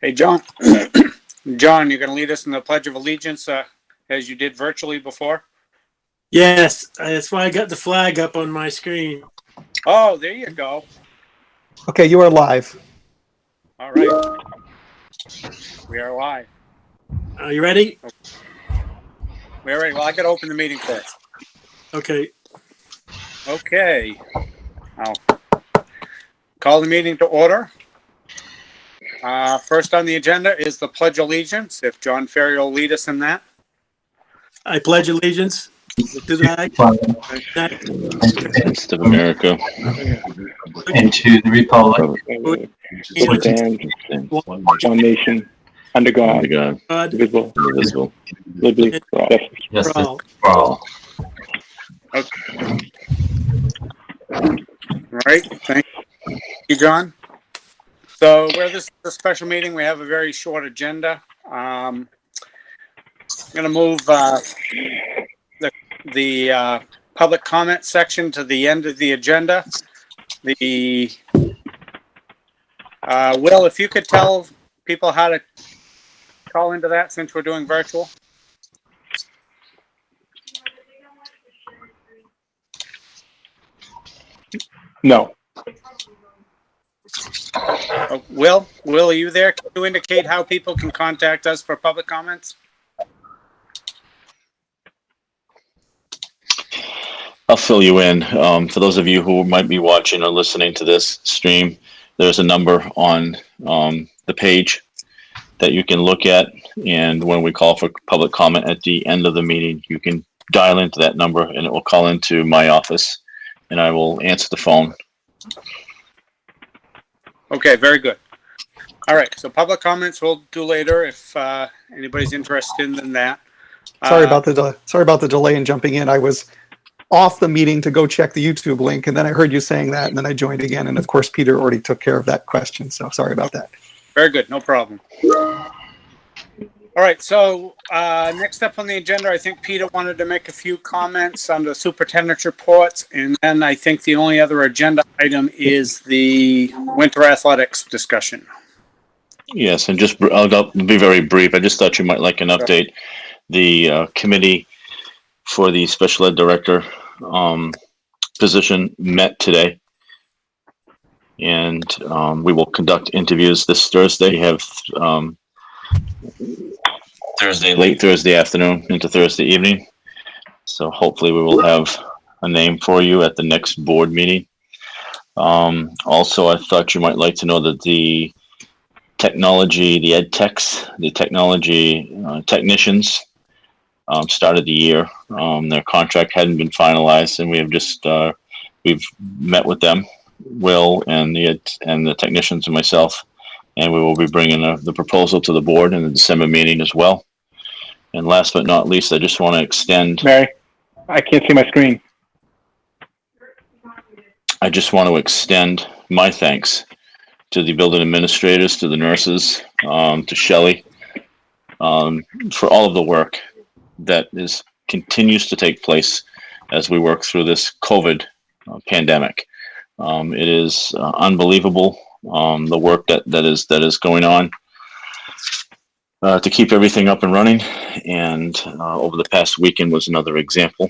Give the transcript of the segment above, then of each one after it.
Hey, John. John, you're going to lead us in the Pledge of Allegiance as you did virtually before? Yes, that's why I got the flag up on my screen. Oh, there you go. Okay, you are live. All right. We are live. Are you ready? We're ready. Well, I got to open the meeting first. Okay. Okay. I'll call the meeting to order. First on the agenda is the Pledge of Allegiance. If John Ferry will lead us in that. I pledge allegiance to the States of America and to the republic which stands one nation, under God, under God, indivisible, indivisible, liberty for all. justice all. for all. Okay. All right. Thank you, John. So where this is a special meeting, we have a very short agenda. I'm going to move the public comment section to the end of the agenda. The Will, if you could tell people how to call into that since we're doing virtual. No. Will, are you there? Can you indicate how people can contact us for public comments? I'll fill you in. For those of you who might be watching or listening to this stream, there's a number on the page that you can look at. And when we call for public comment at the end of the meeting, you can dial into that number and it will call into my office and I will answer the phone. Okay, very good. All right, so public comments we'll do later if anybody's interested in that. Sorry about the delay in jumping in. I was off the meeting to go check the YouTube link, and then I heard you saying that, and then I joined again. And of course, Peter already took care of that question, so sorry about that. Very good, no problem. All right, so next up on the agenda, I think Peter wanted to make a few comments on the superintendent's reports, and then I think the only other agenda item is the winter athletics discussion. Yes, and I'll be very brief. I just thought you might like an update. The committee for the special ed director position met today, and we will conduct interviews this Thursday. We have late Thursday afternoon into Thursday evening. So hopefully we will have a name for you at the next board meeting. Also, I thought you might like to know that the technology technicians started the year. Their contract hadn't been finalized, and we have just we've met with them, Will and the technicians and myself, and we will be bringing the proposal to the board in the December meeting as well. And last but not least, I just want to extend. Mary, I can't see my screen. I just want to extend my thanks to the building administrators, to the nurses, to Shelley, for all of the work that continues to take place as we work through this COVID pandemic. It is unbelievable the work that is going on to keep everything up and running. And over the past weekend was another example.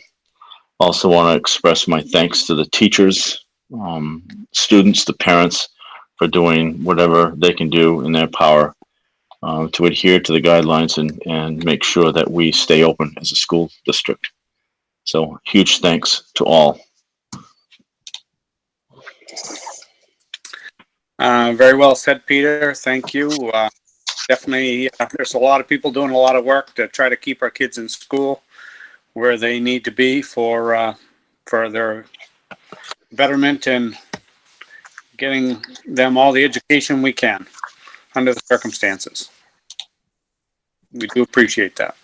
Also want to express my thanks to the teachers, students, the parents for doing whatever they can do in their power to adhere to the guidelines and make sure that we stay open as a school district. So huge thanks to all. Very well said, Peter. Thank you. Definitely, there's a lot of people doing a lot of work to try to keep our kids in school where they need to be for their betterment and getting them all the education we can under the circumstances. We do appreciate that.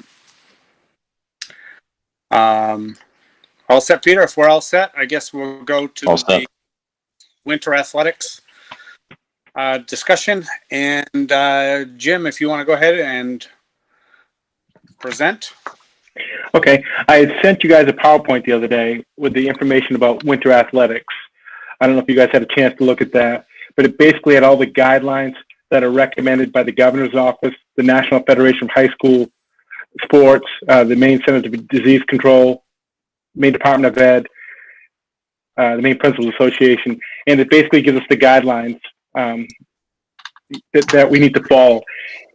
All set, Peter? If we're all set, I guess we'll go to the winter athletics discussion. And Jim, if you want to go ahead and present. Okay, I had sent you guys a PowerPoint the other day with the information about winter athletics. I don't know if you guys had a chance to look at that, but it basically had all the guidelines that are recommended by the governor's office, the National Federation of High School Sports, the Maine Centers of Disease Control, Maine Department of Ed, the Maine Principals Association, and it basically gives us the guidelines that we need to follow.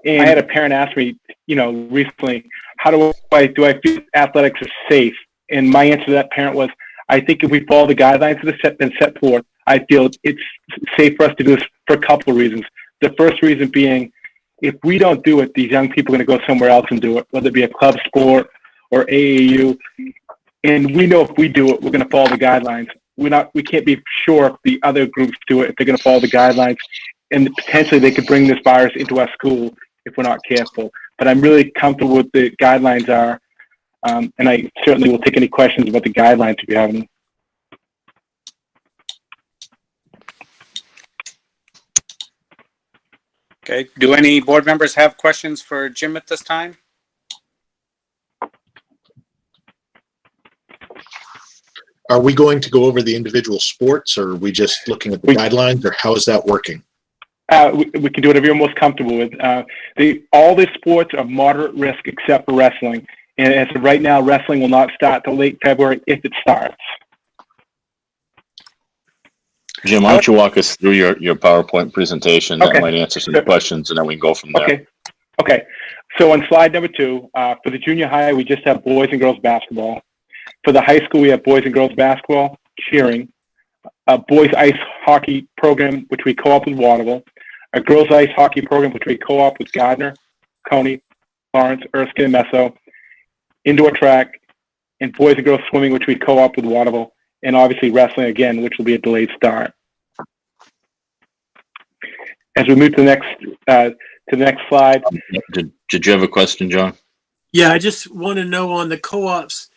And I had a parent ask me, recently, how do I feel athletics are safe? And my answer to that parent was, I think if we follow the guidelines that have been set forth, I feel it's safe for us to do this for a couple of reasons. The first reason being, if we don't do it, these young people are going to go somewhere else and do it, whether it be a club sport or AAU. And we know if we do it, we're going to follow the guidelines. We can't be sure if the other groups do it, if they're going to follow the guidelines. And potentially they could bring this virus into our school if we're not careful. But I'm really comfortable with the guidelines are. And I certainly will take any questions about the guidelines if you have any. Okay. Do any board members have questions for Jim at this time? Are we going to go over the individual sports, or are we just looking at the guidelines, or how is that working? We can do whatever you're most comfortable with. All the sports are moderate risk except for wrestling. And as of right now, wrestling will not start till late February if it starts. Jim, why don't you walk us through your PowerPoint presentation? That Okay. might answer some questions, and then we can go from there. Okay. So on slide number 2, for the junior high, we just have boys and girls basketball. For the high school, we have boys and girls basketball, cheering, a boys ice hockey program, which we co-op with Waterville, a girls ice hockey program, which we co-op with Gardner, Coney, Lawrence, Erskine, and Meso, indoor track, and boys and girls swimming, which we co-op with Waterville, and obviously wrestling again, which will be a delayed start. As we move to the next slide. Did you have a question, John? Yeah, I just want to know on the co-ops,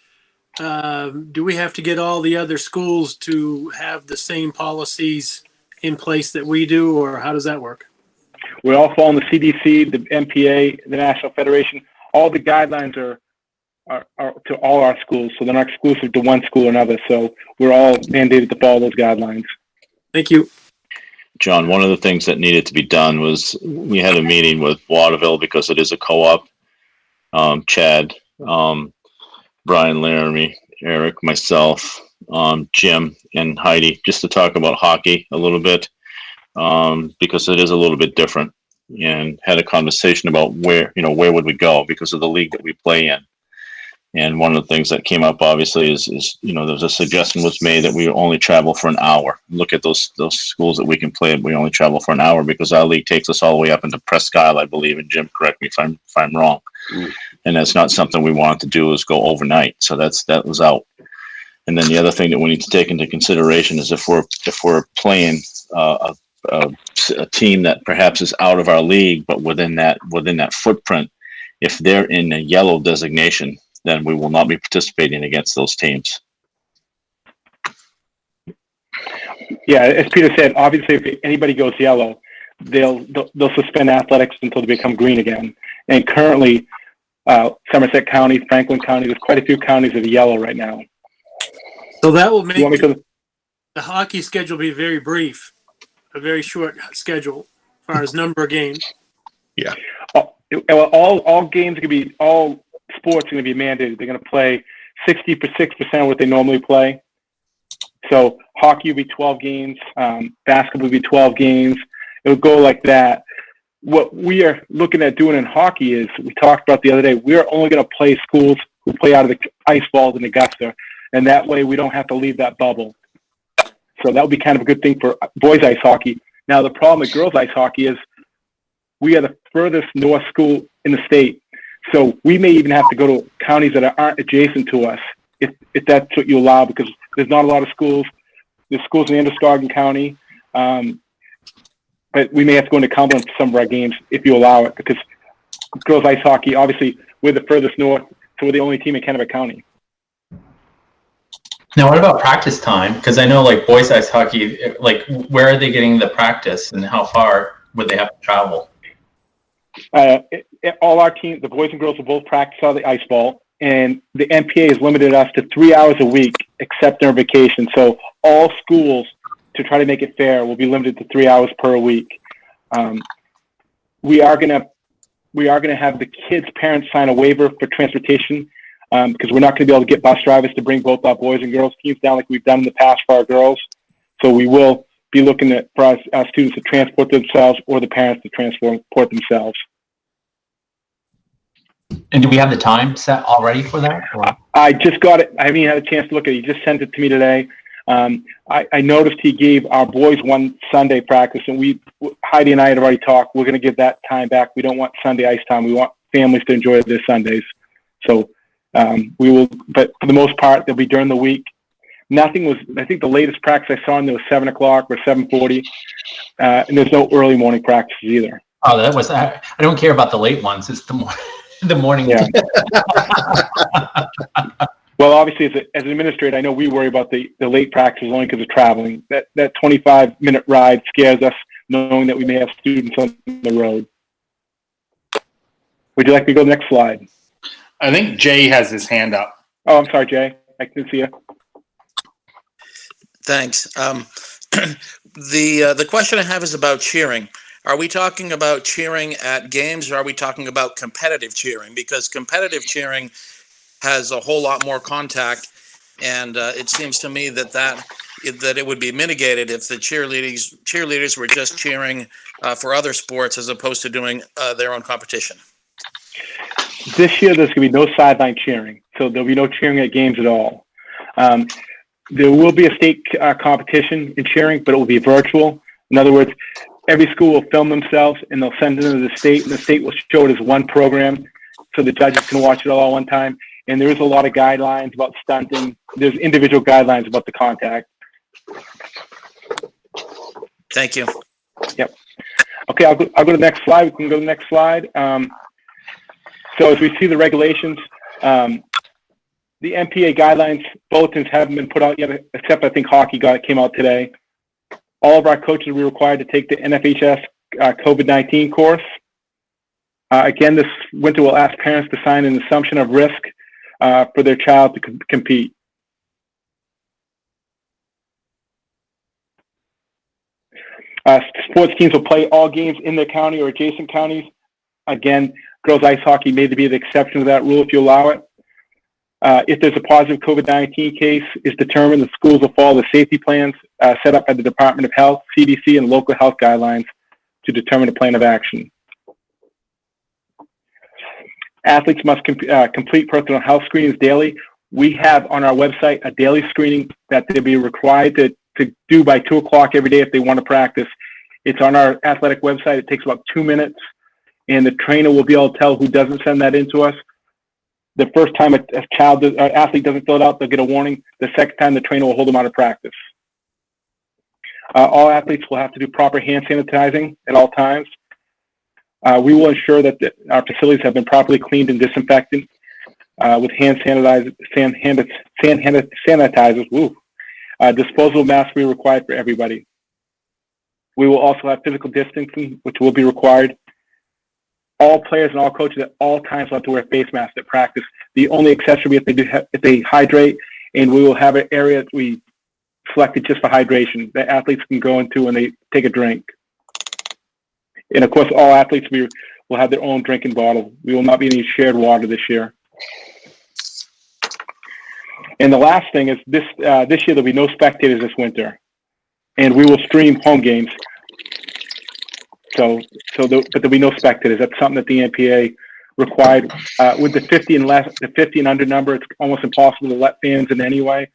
do we have to get all the other schools to have the same policies in place that we do, or how does that work? We're all following the CDC, the MPA, the National Federation. All the guidelines are to all our schools, so they're not exclusive to one school or another. So we're all mandated to follow those guidelines. Thank you. John, one of the things that needed to be done was we had a meeting with Waterville because it is a co-op. Chad, Brian, Laramie, Eric, myself, Jim, and Heidi, just to talk about hockey a little bit, because it is a little bit different, and had a conversation about where would we go because of the league that we play in. And one of the things that came up obviously is there's a suggestion was made that we only travel for an hour. Look at those schools that we can play. We only travel for an hour because our league takes us all the way up into Presque Isle, I believe. And Jim, correct me if I'm wrong. And that's not something we wanted to do, is go overnight. So that was out. And then the other thing that we need to take into consideration is if we're playing a team that perhaps is out of our league, but within that footprint, if they're in a yellow designation, then we will not be participating against those teams. Yeah, as Peter said, obviously if anybody goes yellow, they'll suspend athletics until they become green again. And currently, Somerset County, Franklin County, there's quite a few counties that are yellow right now. So that will make the hockey schedule be very brief, a very short schedule as far as number of games. Yeah. All games can be all. Sports are going to be mandated. They're going to play 66% of what they normally play. So hockey will be 12 games. Basketball will be 12 games. It will go like that. What we are looking at doing in hockey is, we talked about the other day, we're only going to play schools who play out of the ice balls in Augusta. And that way we don't have to leave that bubble. So that would be kind of a good thing for boys ice hockey. Now, the problem with girls ice hockey is we are the furthest north school in the state. So we may even have to go to counties that aren't adjacent to us if that's what you allow, because there's not a lot of schools. There's schools in Androscoggin County, but we may have to go into Cumberland for some of our games if you allow it, because girls ice hockey, obviously, we're the furthest north, so we're the only team in Kennebec County. Now, what about practice time? Because I know, like, boys ice hockey, like, where are they getting the practice, and how far would they have to travel? All our teams, the boys and girls, will both practice on the ice ball, and the MPA has limited us to 3 hours a week, except during vacation. So all schools, to try to make it fair, will be limited to 3 hours per week. we are gonna have the kids' parents sign a waiver for transportation, because we're not going to be able to get bus drivers to bring both our boys and girls teams down like we've done in the past for our girls. So we will be looking at for our students to transport themselves or the parents to transport themselves. And do we have the time set already for that? Or? I just got it. I haven't even had a chance to look at it. He just sent it to me today. I noticed he gave our boys one Sunday practice, and Heidi and I had already talked. We're going to give that time back. We don't want Sunday ice time. We want families to enjoy their Sundays. So we will, but for the most part, they'll be during the week. Nothing was, I think the latest practice I saw in there was 7 o'clock or 7:40. And there's no early morning practices either. Oh, that was, I don't care about the late ones. It's the morning. Yeah. Well, obviously, as an administrator, I know we worry about the late practices only because of traveling. That 25-minute ride scares us, knowing that we may have students on the road. Would you like me to go to the next slide? I think Jay has his hand up. Oh, I'm sorry, Jay. I can see you. Thanks. The question I have is about cheering. Are we talking about cheering at games, or are we talking about competitive cheering? Because competitive cheering has a whole lot more contact, and it seems to me that it would be mitigated if the cheerleaders were just cheering for other sports as opposed to doing their own competition. This year, there's going to be no sideline cheering, so there'll be no cheering at games at all. There will be a state competition in cheering, but it will be virtual. In other words, every school will film themselves, and they'll send it to the state, and the state will show it as one program, so the judges can watch it all at one time. And there is a lot of guidelines about stunting. There's individual guidelines about the contact. Thank you. Yep. Okay, I'll go to the next slide. We can go to the next slide. So as we see the regulations, the Mpa Guidelines Bulletins haven't been put out yet, except I think hockey came out today. All of our coaches will be required to take the NFHS COVID-19 course. Again, this winter we'll ask parents to sign an assumption of risk for their child to compete. Sports teams will play all games in their county or adjacent counties. Again, girls ice hockey may be the exception to that rule if you allow it. If there's a positive COVID-19 case is determined, the schools will follow the safety plans set up by the Department of Health, CDC, and local health guidelines to determine a plan of action. Athletes must complete personal health screenings daily. We have on our website a daily screening that they'll be required to do by 2 o'clock every day if they want to practice. It's on our athletic website. It takes about 2 minutes, and the trainer will be able to tell who doesn't send that in to us. The first time an athlete doesn't fill it out, they'll get a warning. The second time, the trainer will hold them out of practice. All athletes will have to do proper hand sanitizing at all times. We will ensure that our facilities have been properly cleaned and disinfected with hand sanitizers. Woo. Disposable masks will be required for everybody. We will also have physical distancing, which will be required. All players and all coaches at all times will have to wear face masks at practice. The only exception will be if they hydrate, and we will have an area that we selected just for hydration that athletes can go into when they take a drink. And of course, all athletes will have their own drinking bottle. We will not be any shared water this year. And the last thing is this year there'll be no spectators this winter, and we will stream home games. But there'll be no spectators. That's something that the NPA required. With the 50 and under number, it's almost impossible to let fans in anyway.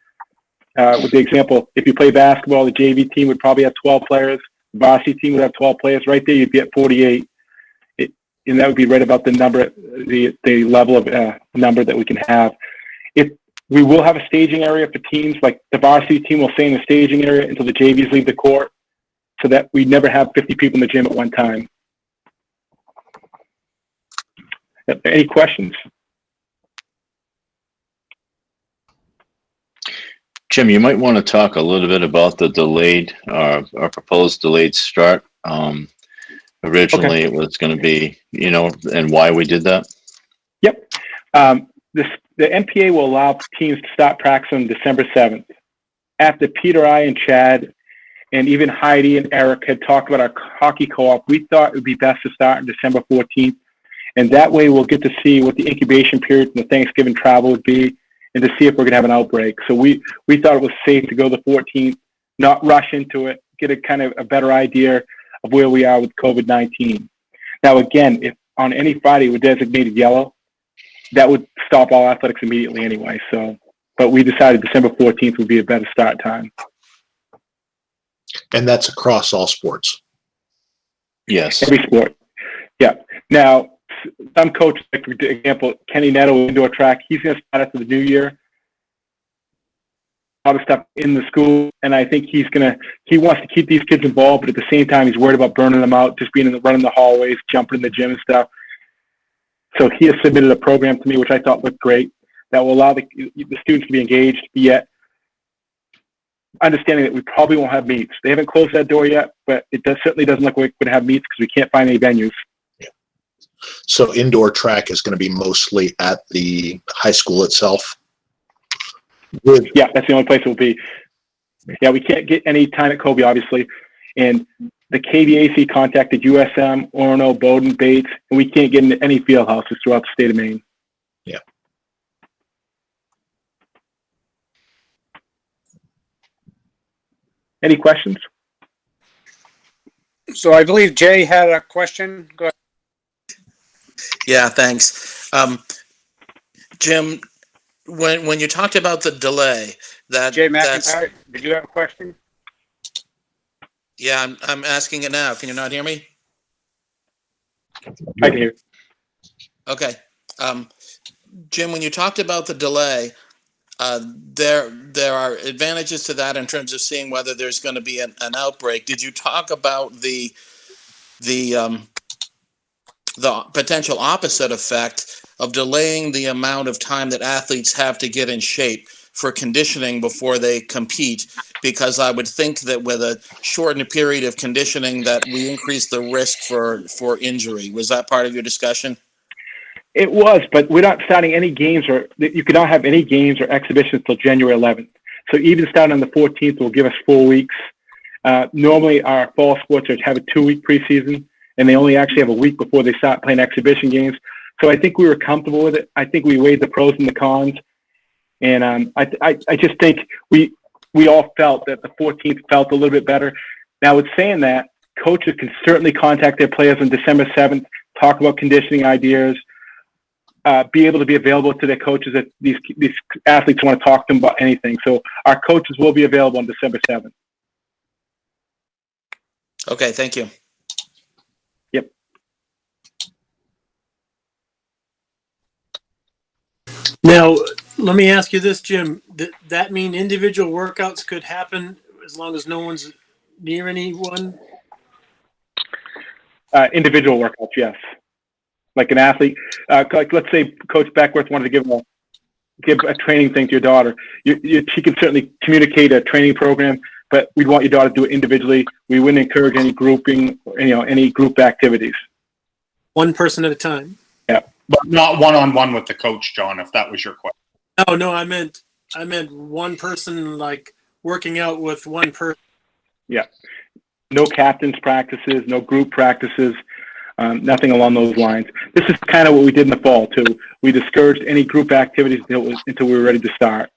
With the example, if you play basketball, the JV team would probably have 12 players. The varsity team would have 12 players. Right there, you'd be at 48. And that would be right about the number, the level of number that we can have. We will have a staging area for teams, like the varsity team will stay in the staging area until the JVs leave the court, so that we never have 50 people in the gym at one time. Any questions? Jim, you might want to talk a little bit about the delayed, or proposed delayed start. Originally, It was going to be, and why we did that. Yep. The NPA will allow teams to start practice on December 7th. After Peter, I, and Chad and even Heidi and Eric had talked about our hockey co-op. We thought it would be best to start on December 14th. And that way we'll get to see what the incubation period and the Thanksgiving travel would be and to see if we're going to have an outbreak. So we thought it was safe to go the 14th, not rush into it, get a kind of a better idea of where we are with COVID-19. Now, again, if on any Friday we're designated yellow, that would stop all athletics immediately anyway. So, but we decided December 14th would be a better start time. And that's across all sports. Yes. Every sport. Yeah. Now, some coaches, like for example, Kenny Netto, indoor track, he's going to start after the new year. A lot of stuff in the school, and I think he wants to keep these kids involved, but at the same time, he's worried about burning them out, just running the hallways, jumping in the gym and stuff. So he has submitted a program to me, which I thought looked great, that will allow the students to be engaged, yet understanding that we probably won't have meets. They haven't closed that door yet, but it certainly doesn't look like we're going to have meets because we can't find any venues. So indoor track is going to be mostly at the high school itself? Yeah, that's the only place it will be. Yeah, we can't get any time at Kobe, obviously. And the KVAC contacted USM, Orono, Bowdoin, Bates, and we can't get into any field houses throughout the state of Maine. Yeah. Any questions? So I believe Jay had a question. Go ahead. Yeah, thanks. Jim, when you talked about the delay, Jay McIntyre, did you have a question? Yeah, I'm asking it now. Can you not hear me? I can hear. Okay. Jim, when you talked about the delay, there are advantages to that in terms of seeing whether there's going to be an outbreak. Did you talk about the potential opposite effect of delaying the amount of time that athletes have to get in shape for conditioning before they compete? Because I would think that with a shortened period of conditioning that we increase the risk for injury. Was that part of your discussion? It was, but we're not starting any games, or you cannot have any games or exhibitions until January 11th. So even starting on the 14th will give us 4 weeks. Normally our fall sports have a 2-week preseason, and they only actually have a week before they start playing exhibition games. So I think we were comfortable with it. I think we weighed the pros and the cons. And I just think we all felt that the 14th felt a little bit better. Now, with saying that, coaches can certainly contact their players on December 7th, talk about conditioning ideas, be able to be available to their coaches if these athletes want to talk to them about anything. So our coaches will be available on December 7th. Okay, thank you. Yep. Now, let me ask you this, Jim. That mean individual workouts could happen as long as no one's near anyone? Individual workouts, yes. Like an athlete, like let's say Coach Beckworth wanted to give a training thing to your daughter. She can certainly communicate a training program, but we'd want your daughter to do it individually. We wouldn't encourage any grouping, any group activities. One person at a time. Yeah, But not one-on-one with the coach, John, if that was your question. No, I meant one person, like working out with one person. Yeah. No captains practices, no group practices, nothing along those lines. This is kind of what we did in the fall too. We discouraged any group activities until we were ready to start.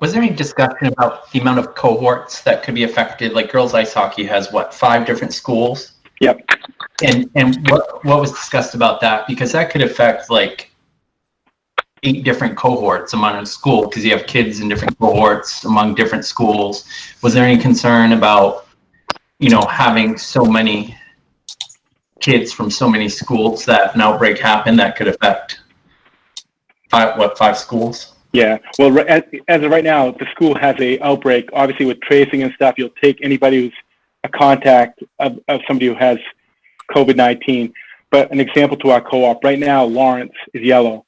Was there any discussion about the amount of cohorts that could be affected? Like girls ice hockey has 5 different schools? Yep. And what was discussed about that? Because that could affect like 8 different cohorts among a school, because you have kids in different cohorts among different schools. Was there any concern about, having so many kids from so many schools that an outbreak happened that could affect 5 schools? Yeah. Well, as of right now, the school has a outbreak. Obviously, with tracing and stuff, you'll take anybody who's a contact of somebody who has COVID-19. But an example to our co-op right now, Lawrence is yellow.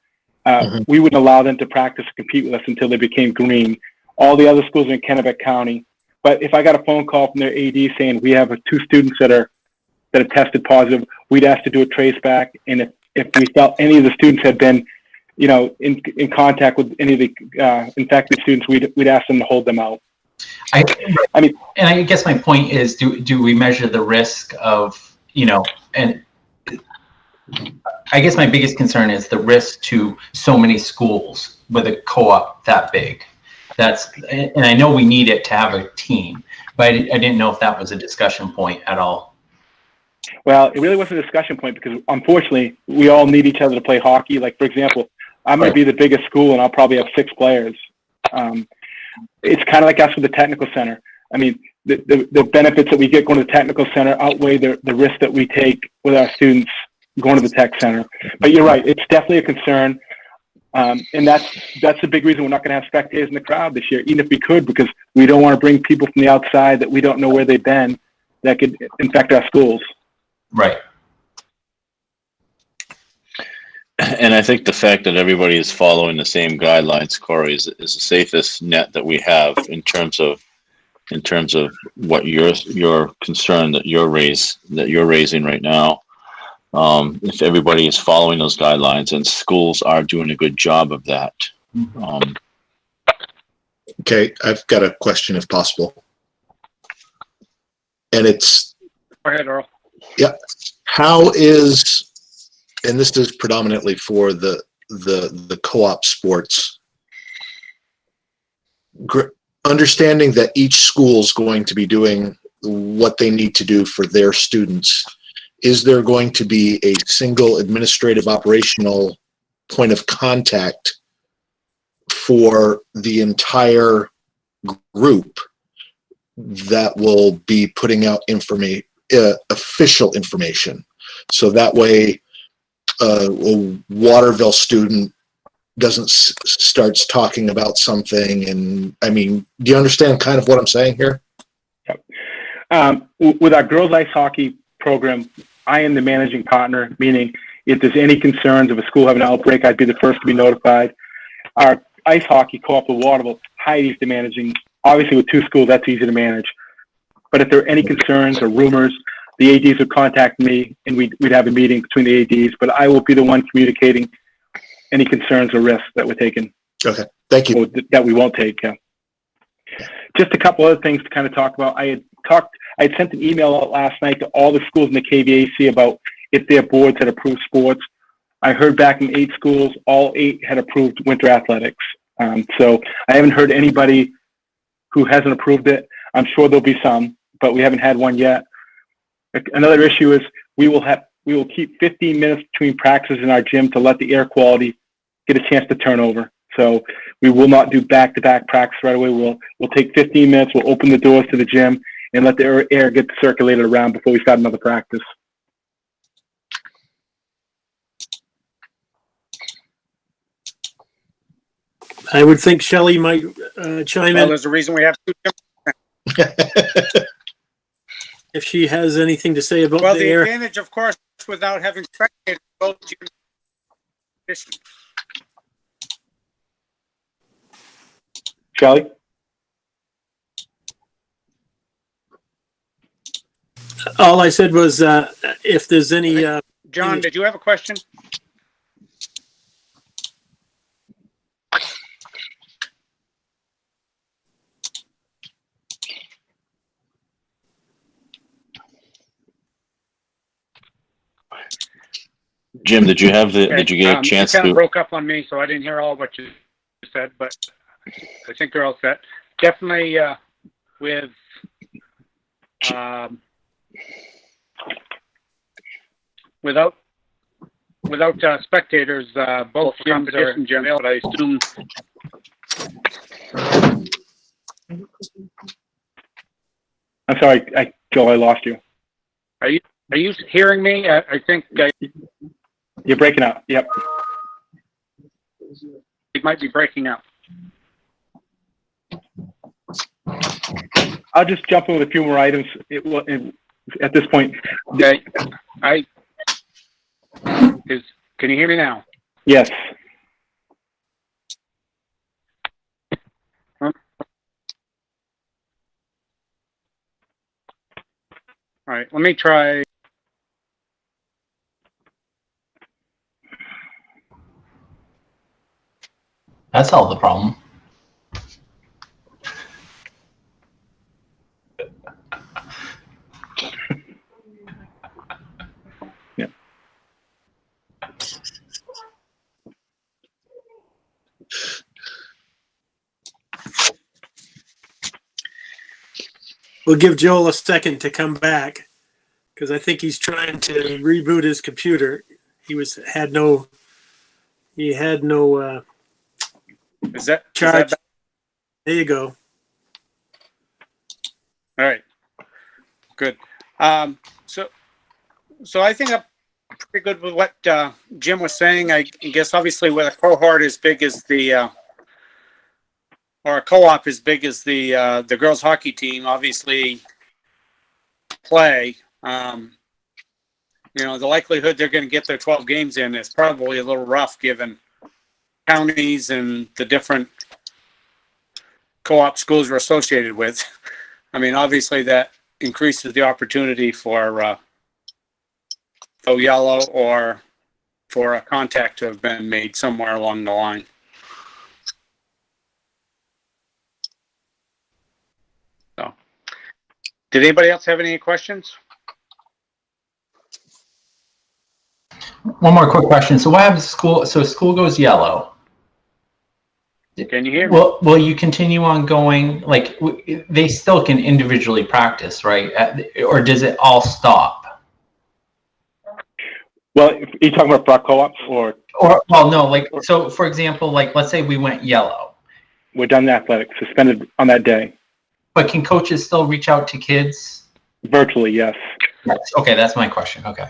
We wouldn't allow them to practice or compete with us until they became green. All the other schools are in Kennebec County. But if I got a phone call from their AD saying we have 2 students that are tested positive, we'd ask to do a trace back. And if we felt any of the students had been in contact with any of the infected students, we'd ask them to hold them out. I mean, and I guess my point is, do we measure the risk of, and I guess my biggest concern is the risk to so many schools with a co-op that big. And I know we need it to have a team, but I didn't know if that was a discussion point at all. Well, it really wasn't a discussion point because unfortunately we all need each other to play hockey. Like, for example, I'm going to be the biggest school and I'll probably have 6 players. It's kind of like us with the technical center. I mean, the benefits that we get going to the technical center outweigh the risk that we take with our students going to the tech center. But you're right, it's definitely a concern. And that's the big reason we're not going to have spectators in the crowd this year, even if we could, because we don't want to bring people from the outside that we don't know where they've been that could infect our schools. Right. And I think the fact that everybody is following the same guidelines, Corey, is the safest net that we have in terms of what your concern that you're raising right now. If everybody is following those guidelines, and schools are doing a good job of that. Okay, I've got a question if possible. And it's... Go ahead, Earl. Yeah. How is, and this is predominantly for the co-op sports, understanding that each school is going to be doing what they need to do for their students, is there going to be a single administrative operational point of contact for the entire group that will be putting out official information? So that way a Waterville student doesn't starts talking about something. And I mean, do you understand kind of what I'm saying here? Yep. With our girls ice hockey program, I am the managing partner, meaning if there's any concerns of a school having an outbreak, I'd be the first to be notified. Our ice hockey co-op with Waterville, Heidi's the managing. Obviously with 2 schools, that's easy to manage. But if there are any concerns or rumors, the ADs would contact me and we'd have a meeting between the ADs, but I will be the one communicating any concerns or risks that we're taking. Okay, thank you. Or that we won't take, yeah. Just a couple other things to kind of talk about. I had sent an email out last night to all the schools in the KVAC about if their boards had approved sports. I heard back from 8 schools, all 8 had approved winter athletics. So I haven't heard anybody who hasn't approved it. I'm sure there'll be some, but we haven't had one yet. Another issue is we will keep 15 minutes between practices in our gym to let the air quality get a chance to turn over. So we will not do back-to-back practice right away. We'll take 15 minutes. We'll open the doors to the gym and let the air get circulated around before we start another practice. I would think Shelley might chime Well, in there's a reason we have 2 gyms. if she has anything to say about Well, the the air. advantage, of course, without having spectators, both gyms. Shelley? All I said was if there's any. John, did you have a question? Jim, did you get a chance You kind to? of broke up on me, so I didn't hear all what you said, but I think they're all set. Definitely with without spectators, both gyms are available. I assume. I'm sorry, Joe, I lost you. Are you hearing me? I think You're breaking up. Yep. it might be breaking up. I'll just jump in with a few more items at this point. Okay. Can you hear me now? Yes. All right, let me try. That solved the problem. Yeah. We'll give Joel a second to come back because I think he's trying to reboot his computer. Had no Is that charge. that- There you go. all right? Good. So I think I'm pretty good with what Jim was saying. I guess obviously with a cohort as big as the or a co-op as big as the girls hockey team, obviously play. The likelihood they're going to get their 12 games in is probably a little rough given counties and the different co-op schools we're associated with. I mean, obviously that increases the opportunity for yellow or for a contact to have been made somewhere along the line. So, did anybody else have any questions? One more quick question. So what happens to school? So school goes yellow. Can you hear me? Will you continue on going? Like they still can individually practice, right? Or does it all stop? Well, are you talking about Brock co-ops or Well, no. Like so, for example, like let's say we went yellow. we're done the athletics, suspended on that day? But can coaches still reach out to kids? Virtually, yes. Okay, that's my question. Okay.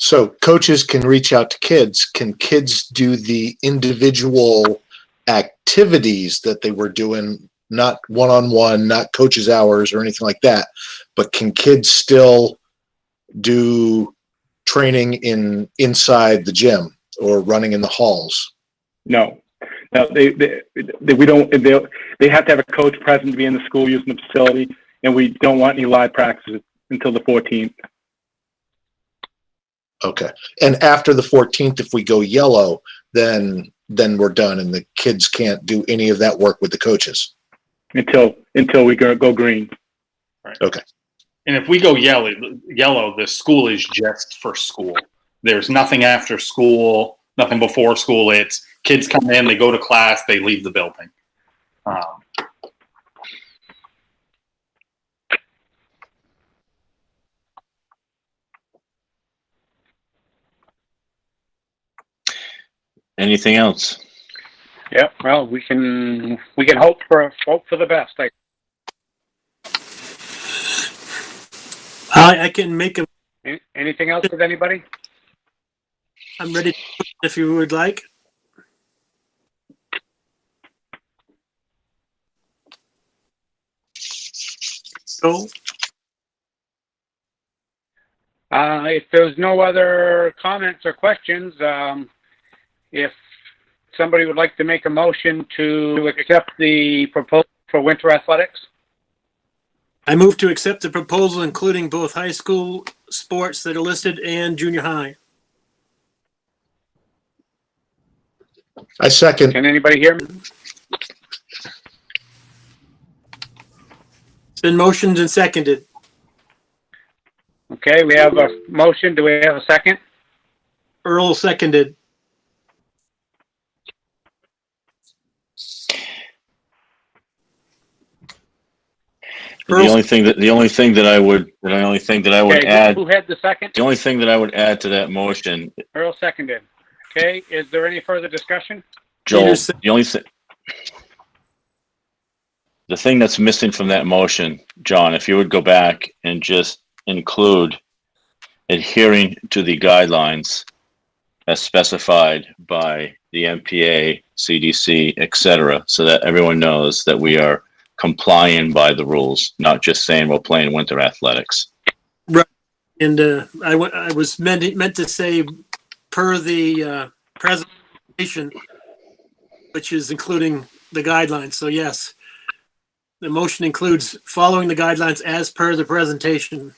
So coaches can reach out to kids. Can kids do the individual activities that they were doing, not one-on-one, not coaches' hours or anything like that, but can kids still do training inside the gym or running in the halls? No. No, they have to have a coach present to be in the school using the facility, and we don't want any live practices until the 14th. Okay. And after the 14th, if we go yellow, then we're done and the kids can't do any of that work with the coaches. Until we go green. Right. Okay. And if we go yellow, the school is just for school. There's nothing after school, nothing before school. It's kids come in, they go to class, they leave the building. Anything else? Yep. Well, we can hope for the best. I can make a. Anything else with anybody? I'm ready if you would like. So, If there's no other comments or questions, if somebody would like to make a motion to accept the proposal for winter athletics. I move to accept the proposal, including both high school sports that are listed and junior high. I second. Can anybody hear me? It's been motioned and seconded. Okay, we have a motion. Do we have a second? Earl seconded. The only thing that I would Okay, add, who had the second? the only thing that I would add to that motion, Earl seconded. Okay, is there any further discussion? Joel, the thing that's missing from that motion, John, if you would go back and just include adhering to the guidelines as specified by the MPA, CDC, etc., so that everyone knows that we are complying by the rules, not just saying we're playing winter athletics. Right. And I was meant to say per the presentation, which is including the guidelines. So yes, the motion includes following the guidelines as per the presentation.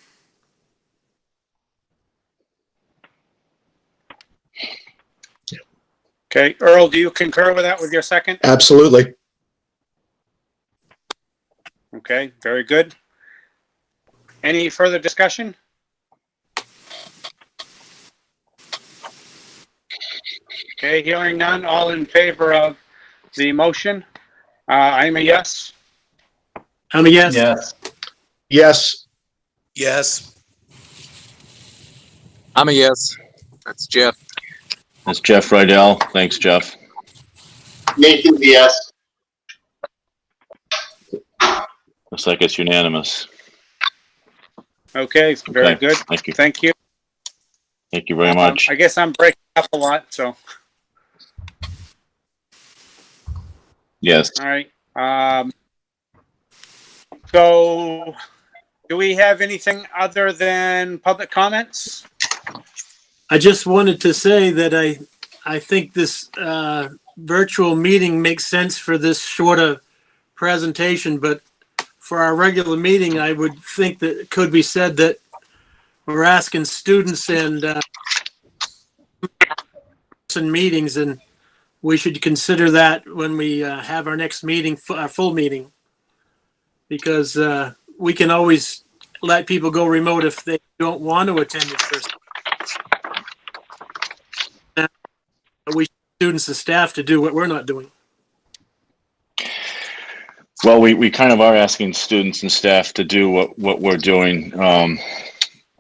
Okay, Earl, do you concur with that with your second? Absolutely. Okay, very good. Any further discussion? Okay, hearing none, all in favor of the motion? I'm a yes. I'm a yes. Yes. Yes. Yes. I'm a yes. That's Jeff. That's Jeff Rydell. Thanks, Jeff. Nathan's yes. Looks like it's unanimous. Okay, very Okay, good. thank you. Thank you. Thank you very much. I guess I'm breaking up a lot, so, Yes. all right. So, do we have anything other than public comments? I just wanted to say that I think this virtual meeting makes sense for this shorter presentation, but for our regular meeting, I would think that it could be said that we're asking students and meetings, and we should consider that when we have our next meeting, our full meeting, because we can always let people go remote if they don't want to attend in person. We students and staff to do what we're not doing. Well, we kind of are asking students and staff to do what we're doing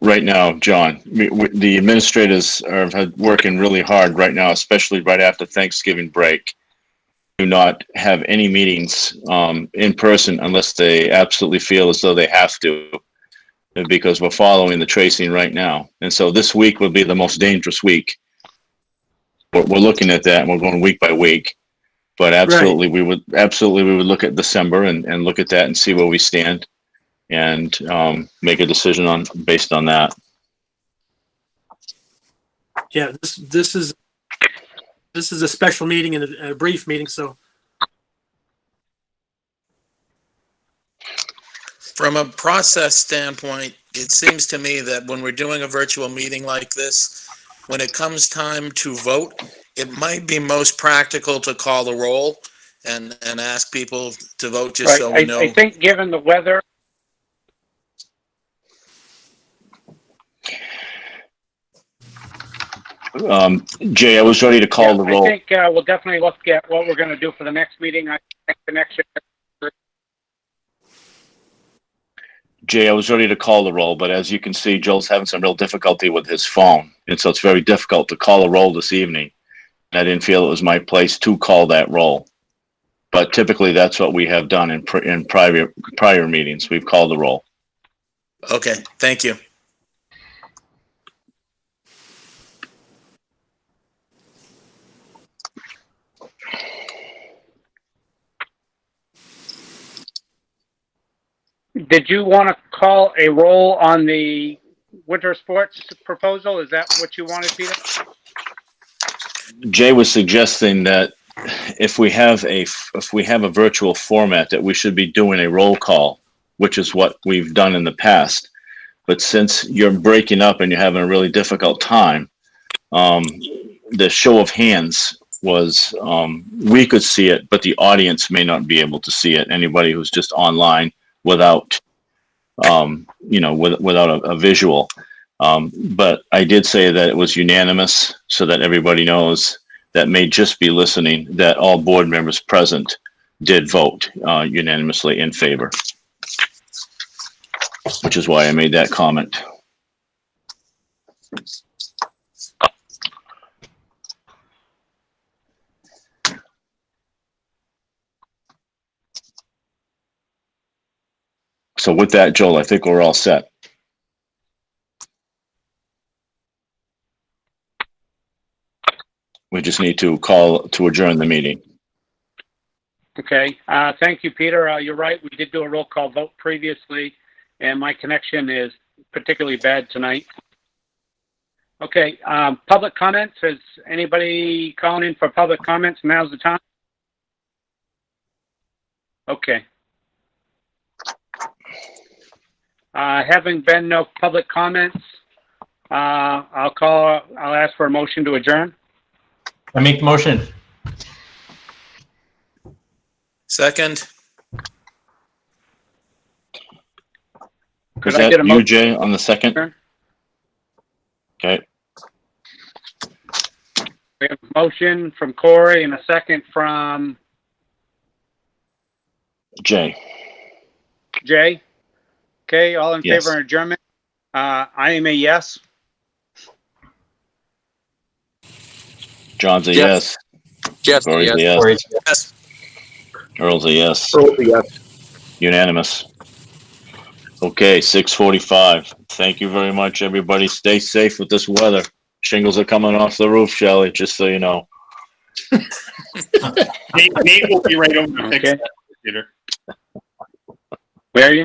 right now, John. The administrators are working really hard right now, especially right after Thanksgiving break. Do not have any meetings in person unless they absolutely feel as though they have to, because we're following the tracing right now. And so this week will be the most dangerous week. We're looking at that, and we're going week by week. But absolutely, we would look at December and look at that and see where we stand, and make a decision based on that. Yeah, this is a special meeting and a brief meeting, so. From a process standpoint, it seems to me that when we're doing a virtual meeting like this, when it comes time to vote, it might be most practical to call the roll and ask people to vote just so we know. I think given the weather. Jay, I was ready to call the roll. I think we'll definitely look at what we're going to do for the next meeting. I think the next year. Jay, I was ready to call the roll, but as you can see, Joel's having some real difficulty with his phone, and so it's very difficult to call a roll this evening. I didn't feel it was my place to call that roll, but typically that's what we have done in prior meetings. We've called the roll. Okay, thank you. Did you want to call a roll on the winter sports proposal? Is that what you wanted, Peter? Jay was suggesting that if we have a virtual format, that we should be doing a roll call, which is what we've done in the past. But since you're breaking up and you're having a really difficult time, the show of hands was, we could see it, but the audience may not be able to see it. Anybody who's just online without, without a visual. But I did say that it was unanimous, so that everybody knows that may just be listening, that all board members present did vote unanimously in favor, which is why I made that comment. So with that, Joel, I think we're all set. We just need to call to adjourn the meeting. Okay. Thank you, Peter. You're right. We did do a roll call vote previously, and my connection is particularly bad tonight. Okay. Public comments. Is anybody calling in for public comments? Now's the time. Okay. Having been no public comments, I'll ask for a motion to adjourn. I make the motion. Second. Could Was I that get a you, motion? Jay, on the second? Sure. Okay, We have a motion from Corey and a second from Jay. Jay. Okay, all in Yes. favor of adjournment? I am a yes. John's a Yes. yes. Jeff, Corey's a yes. yes. Corey. Yes. Earl's a yes. Earl, yes. Unanimous. Okay, 6:45. Thank you very much, everybody. Stay safe with this weather. Shingles are coming off the roof, Shelley, just so you know. Nate will be right over to fix Okay. that, Peter. Where are you?